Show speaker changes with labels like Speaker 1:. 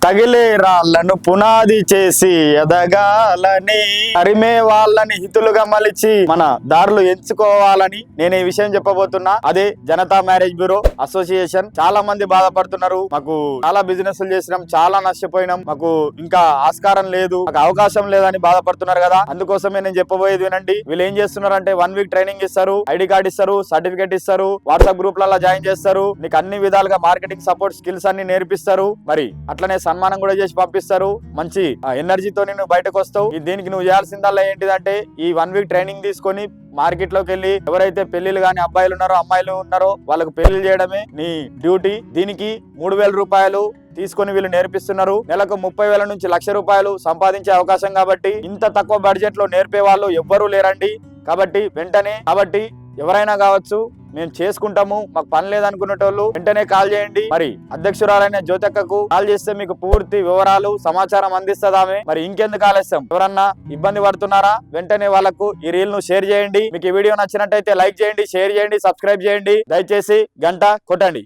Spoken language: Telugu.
Speaker 1: తగిలే రాళ్లను పునాది చేసి ఎదగాలని, తరిమే వాళ్ళని హితులుగా మలిచి మన దారులు ఎంచుకోవాలని నేను ఈ విషయం చెప్పబోతున్నా. అదే జనతా మ్యారేజ్ బ్యూరో అసోసియేషన్. చాలా మంది బాధపడుతున్నారు. మాకు చాలా బిజినెస్లు చేసినాం, చాలా నష్టపోయినాం, మాకు ఇంకా ఆస్కారం లేదు, మాకు అవకాశం లేదని బాధపడుతున్నారు కదా. అందుకోసమే నేను చెప్పబోయేది వినండి. వీళ్ళు ఏం చేస్తున్నారంటే 1 వీక్ ట్రైనింగ్ ఇస్తారు, ఐడి కార్డ్ ఇస్తారు, సర్టిఫికేట్ ఇస్తారు, వాట్సాప్ గ్రూప్లలో జాయిన్ చేస్తారు, నీకు అన్ని విధాలుగా మార్కెటింగ్ సపోర్ట్ స్కిల్స్ అన్ని నేర్పిస్తారు, మరి అట్లనే సన్మానం కూడా చేసి పంపిస్తారు. మంచి ఎనర్జీతో నేను బయటకు వస్తావు. దీనికి నువ్వు చేయాల్సిందల్లా ఏంటిదంటే ఈ 1 వీక్ ట్రైనింగ్ తీసుకొని మార్కెట్ లోకి వెళ్ళి ఎవరైతే పెళ్లిళ్ళు గాని అబ్బాయిలు ఉన్నారో అమ్మాయిలు ఉన్నారో వాళ్ళకు పెళ్లి చేయడమే నీ డ్యూటీ. దీనికి 3000 రూపాయలు తీసుకొని వీళ్ళు నేర్పిస్తున్నారు. నెలకు 30,000 నుంచి 1,00,000 రూపాయలు సంపాదించే అవకాశం. కాబట్టి ఇంత తక్కువ బడ్జెట్ లో నేర్పే వాళ్ళు ఎవ్వరూ లేరండి. కాబట్టి ఎవరైనా కావచ్చు, మేము చేసుకుంటాము, మాకు పని లేదనుకునేటోళ్ళు వెంటనే కాల్ చేయండి. మరి అధ్యక్షురాలైన జ్యోతక్కకు కాల్ చేస్తే మీకు పూర్తి వివరాలు సమాచారం అందిస్తుందామే. మరి ఇంకెందుకు ఆలస్యం? ఎవరన్నా ఇబ్బంది పడుతున్నారా? వెంటనే వాళ్ళకు ఈ రీల్ ను షేర్ చేయండి. మీకు ఈ వీడియో నచ్చినట్టయితే లైక్ చేయండి, షేర్ చేయండి, సబ్స్క్రైబ్ చేయండి. దయచేసి గంట కొట్టండి.